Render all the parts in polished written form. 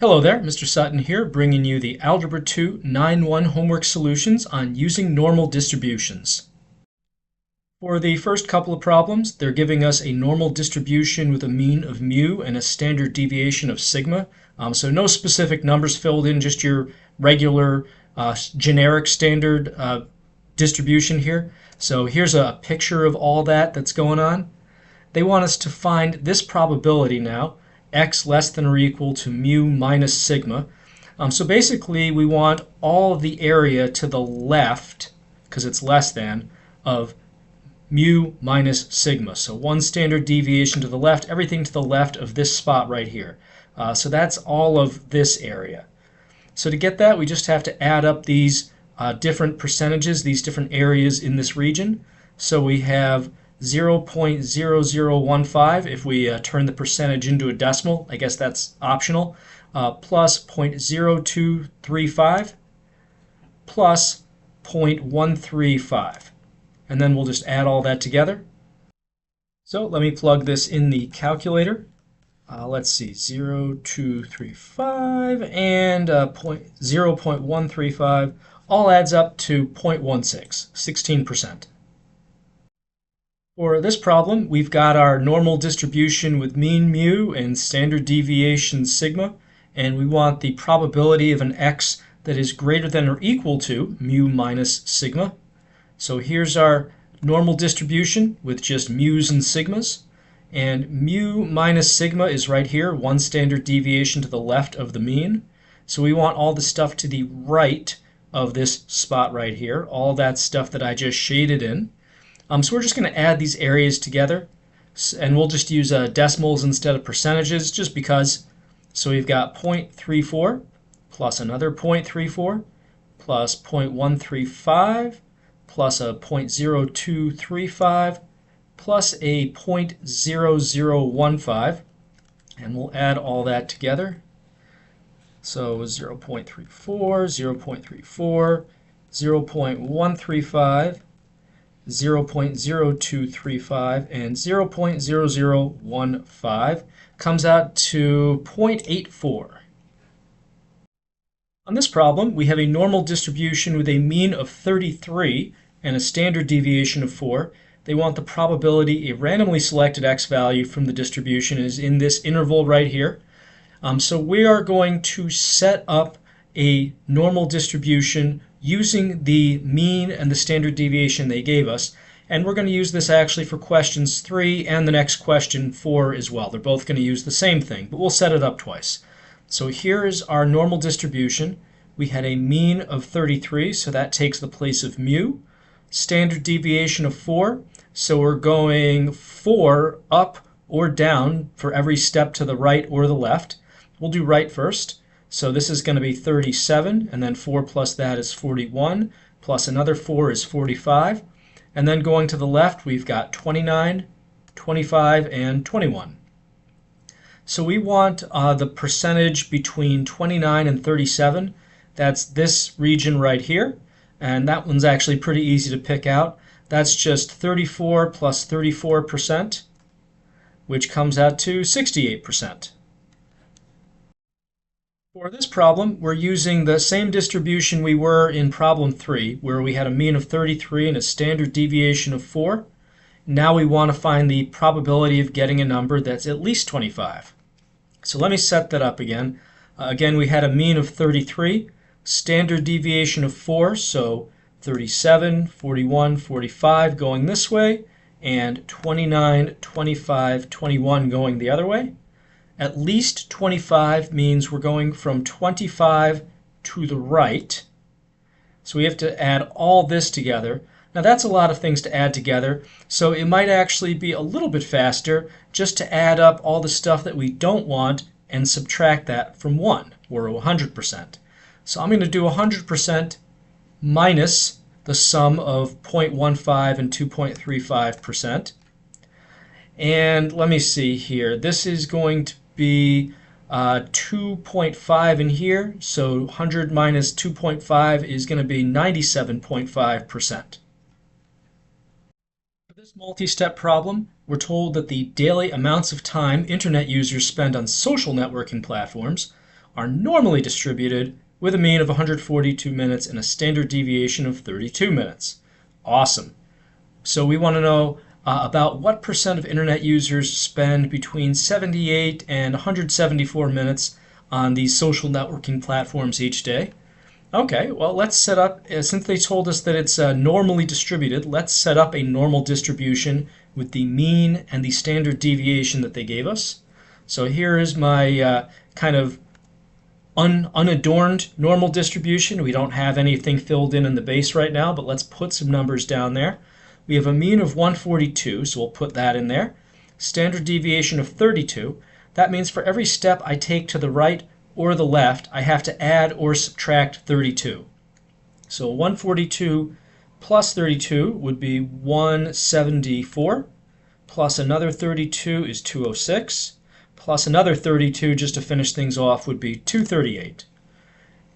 Hello there, Mr. Sutton here, bringing you the Algebra 2 9-1 homework solutions on using normal distributions. For the first couple of problems, they're giving us a normal distribution with a mean of mu and a standard deviation of sigma. So no specific numbers filled in, just your regular generic standard distribution here. So here's a picture of all that's going on. They want us to find this probability now, x less than or equal to mu minus sigma. So basically we want all the area to the left, because it's less than, of mu minus sigma. So one standard deviation to the left, everything to the left of this spot right here. So that's all of this area. So to get that, we just have to add up these different percentages, these different areas in this region. So we have 0.0015 if we turn the percentage into a decimal. I guess that's optional. Plus 0.0235 plus 0.135. And then we'll just add all that together. So let me plug this in the calculator. Let's see, 0.235 and 0.135 all adds up to 0.16, 16%. For this problem, we've got our normal distribution with mean mu and standard deviation sigma, and we want the probability of an x that is greater than or equal to mu minus sigma. So here's our normal distribution with just mu's and sigmas, and mu minus sigma is right here, one standard deviation to the left of the mean. So we want all the stuff to the right of this spot right here, all that stuff that I just shaded in. So we're just going to add these areas together, and we'll just use decimals instead of percentages just because. So we've got 0.34 plus another 0.34 plus 0.135 plus a 0.0235 plus a 0.0015, and we'll add all that together. So 0.34, 0.34, 0.135, 0.0235, and 0.0015 comes out to 0.84. On this problem, we have a normal distribution with a mean of 33 and a standard deviation of 4. They want the probability a randomly selected x value from the distribution is in this interval right here. So we are going to set up a normal distribution using the mean and the standard deviation they gave us. And we're going to use this actually for questions 3 and the next question 4 as well. They're both going to use the same thing, but we'll set it up twice. So here is our normal distribution. We had a mean of 33, so that takes the place of mu. Standard deviation of 4, so we're going 4 up or down for every step to the right or the left. We'll do right first. So this is going to be 37, and then 4 plus that is 41, plus another 4 is 45. And then going to the left, we've got 29, 25, and 21. So we want the percentage between 29 and 37. That's this region right here, and that one's actually pretty easy to pick out. That's just 34 plus 34%, which comes out to 68%. For this problem, we're using the same distribution we were in problem 3, where we had a mean of 33 and a standard deviation of 4. Now we want to find the probability of getting a number that's at least 25. So let me set that up again. Again, we had a mean of 33, standard deviation of 4, so 37, 41, 45 going this way, and 29, 25, 21 going the other way. At least 25 means we're going from 25 to the right. So we have to add all this together. Now that's a lot of things to add together, so it might actually be a little bit faster just to add up all the stuff that we don't want and subtract that from 1, or 100%. So I'm going to do 100% minus the sum of 0.15 and 2.35%. And let me see here. This is going to be 2.5 in here, so 100 minus 2.5 is going to be 97.5%. For this multi-step problem, we're told that the daily amounts of time internet users spend on social networking platforms are normally distributed with a mean of 142 minutes and a standard deviation of 32 minutes. Awesome. So we want to know about what percent of internet users spend between 78 and 174 minutes on these social networking platforms each day. Okay, well, let's set up, since they told us that it's normally distributed, let's set up a normal distribution with the mean and the standard deviation that they gave us. So here is my kind of unadorned normal distribution. We don't have anything filled in the base right now, but let's put some numbers down there. We have a mean of 142, so we'll put that in there. Standard deviation of 32. That means for every step I take to the right or the left, I have to add or subtract 32. So 142 plus 32 would be 174, plus another 32 is 206, plus another 32 just to finish things off would be 238.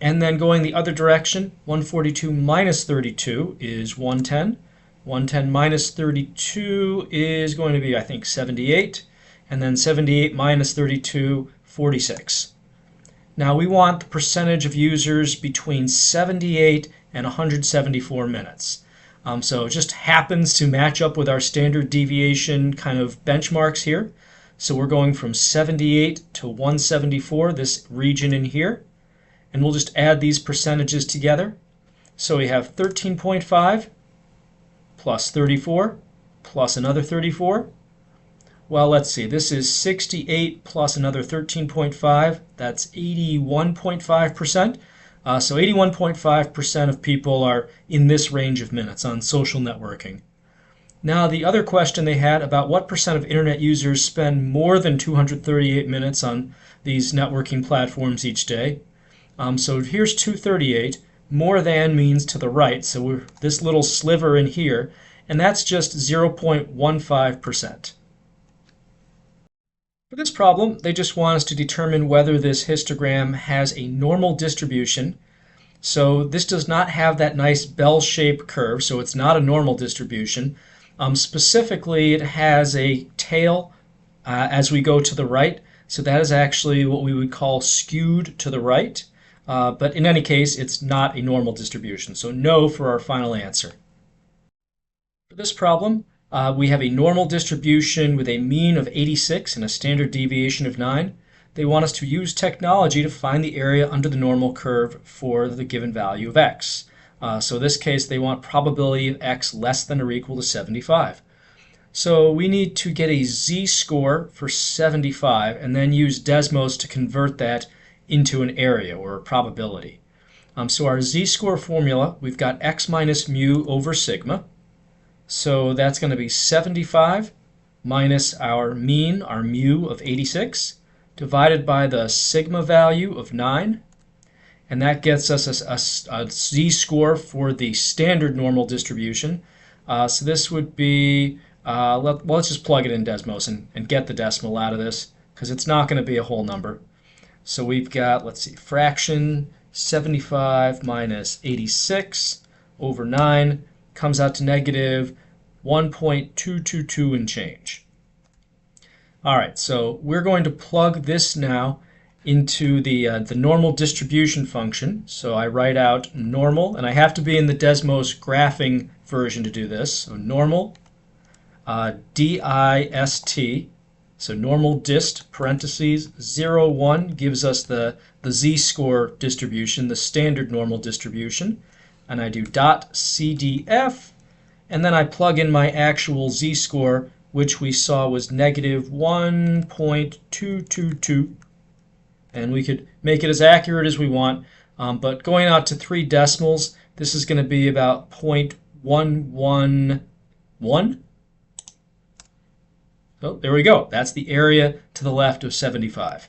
And then going the other direction, 142 minus 32 is 110. 110 minus 32 is going to be, I think, 78. And then 78 minus 32, 46. Now we want the percentage of users between 78 and 174 minutes. So it just happens to match up with our standard deviation kind of benchmarks here. So we're going from 78 to 174, this region in here. And we'll just add these percentages together. So we have 13.5 plus 34 plus another 34. Well, let's see, this is 68 plus another 13.5. That's 81.5%. So 81.5% of people are in this range of minutes on social networking. Now, the other question they had about what percent of internet users spend more than 238 minutes on these networking platforms each day. So here's 238. More than means to the right, so we're this little sliver in here, and that's just 0.15%. For this problem, they just want us to determine whether this histogram has a normal distribution. So this does not have that nice bell-shaped curve, so it's not a normal distribution. Specifically, it has a tail as we go to the right, so that is actually what we would call skewed to the right. But in any case, it's not a normal distribution, so no for our final answer. For this problem, we have a normal distribution with a mean of 86 and a standard deviation of 9. They want us to use technology to find the area under the normal curve for the given value of x. So in this case, they want probability of x less than or equal to 75. So we need to get a z-score for 75 and then use Desmos to convert that into an area or a probability. So our z-score formula, we've got x minus mu over sigma. So that's going to be 75 minus our mean, our mu of 86, divided by the sigma value of 9. And that gets us a z-score for the standard normal distribution. So this would be, let's just plug it in Desmos and get the decimal out of this, because it's not going to be a whole number. So we've got, let's see, fraction 75 minus 86 over 9 comes out to negative 1.222 and change. All right, so we're going to plug this now into the normal distribution function. So I write out normal, and I have to be in the Desmos graphing version to do this. So normal, dist, so normal dist, parentheses, 0, 1 gives us the z-score distribution, the standard normal distribution. And I do dot CDF, and then I plug in my actual z-score, which we saw was negative 1.222. And we could make it as accurate as we want, but going out to 3 decimals, this is going to be about 0.111. So there we go. That's the area to the left of 75.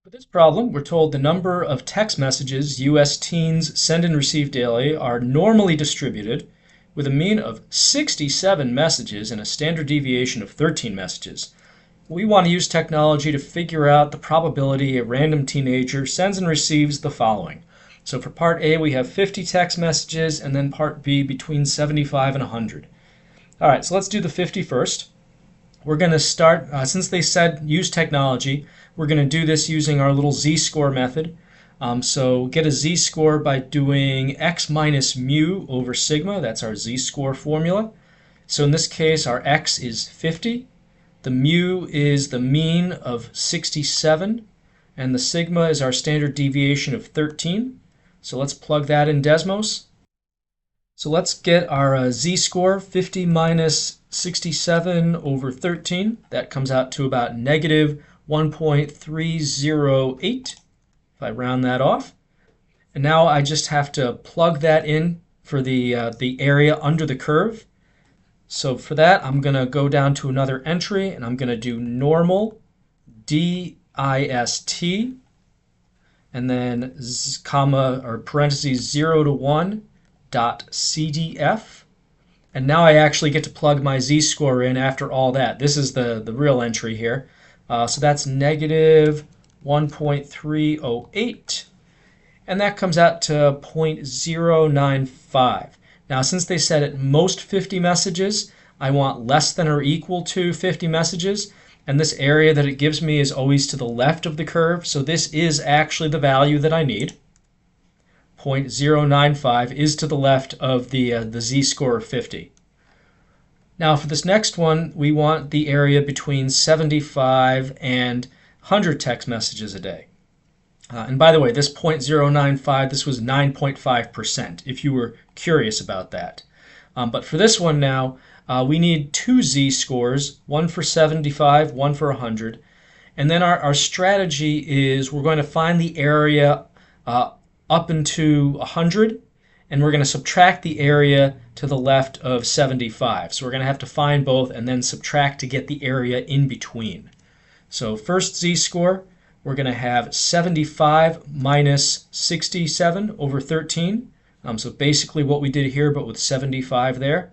For this problem, we're told the number of text messages U.S. teens send and receive daily are normally distributed with a mean of 67 messages and a standard deviation of 13 messages. We want to use technology to figure out the probability a random teenager sends and receives the following. So for part A, we have 50 text messages, and then part B between 75 and 100. All right, so let's do the 50 first. We're going to start, since they said use technology, we're going to do this using our little z-score method. So get a z-score by doing x minus mu over sigma. That's our z-score formula. So in this case, our x is 50. The mu is the mean of 67. And the sigma is our standard deviation of 13. So let's plug that in Desmos. So let's get our z-score, 50 minus 67 over 13. That comes out to about negative 1.308, if I round that off. And now I just have to plug that in for the area under the curve. So for that, I'm going to go down to another entry, and I'm going to do normal dist, and then comma or parentheses 0 to 1 dot cdf. And now I actually get to plug my z-score in after all that. This is the real entry here. So that's negative 1.308, and that comes out to 0.095. Now, since they said at most 50 messages, I want less than or equal to 50 messages, and this area that it gives me is always to the left of the curve, so this is actually the value that I need. 0.095 is to the left of the z-score of 50. Now for this next one, we want the area between 75 and 100 text messages a day. And by the way, this 0.095, this was 9.5%, if you were curious about that. But for this one now, we need two z-scores, one for 75, one for 100. And then our strategy is we're going to find the area up into 100, and we're going to subtract the area to the left of 75. So we're going to have to find both and then subtract to get the area in between. So first z-score, we're going to have 75 minus 67 over 13. So basically what we did here, but with 75 there.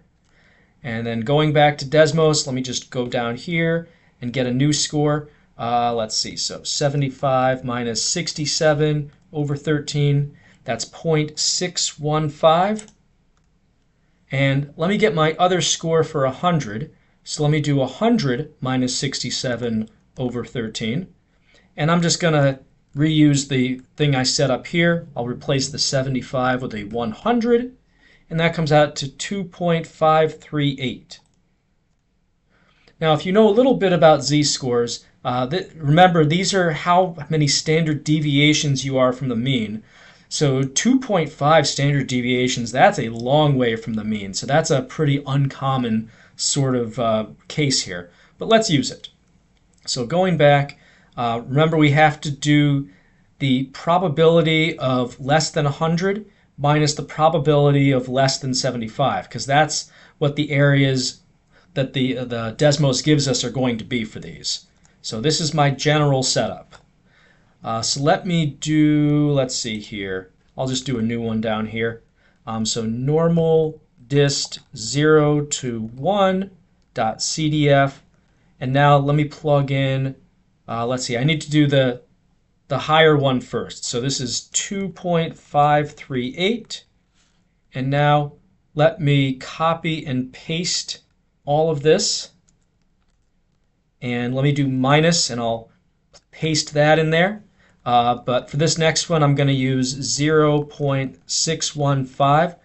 And then going back to Desmos, let me just go down here and get a new score. Let's see, so 75 minus 67 over 13, that's 0.615. And let me get my other score for 100. So let me do 100 minus 67 over 13. And I'm just going to reuse the thing I set up here. I'll replace the 75 with a 100, and that comes out to 2.538. Now, if you know a little bit about z-scores, remember these are how many standard deviations you are from the mean. So 2.5 standard deviations, that's a long way from the mean. So that's a pretty uncommon sort of case here. But let's use it. So going back, remember we have to do the probability of less than 100 minus the probability of less than 75, because that's what the areas that the Desmos gives us are going to be for these. So this is my general setup. So let me do, let's see here, I'll just do a new one down here. So normal dist 0 to 1 dot cdf, and now let me plug in, let's see, I need to do the higher one first. So this is 2.538, and now let me copy and paste all of this, and let me do minus, and I'll paste that in there. But for this next one, I'm going to use 0.615.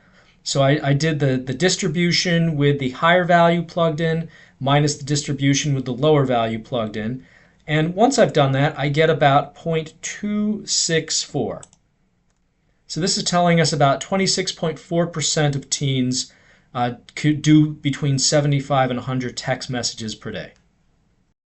So I did the distribution with the higher value plugged in minus the distribution with the lower value plugged in. And once I've done that, I get about 0.264. So this is telling us about 26.4% of teens could do between 75 and 100 text messages per day.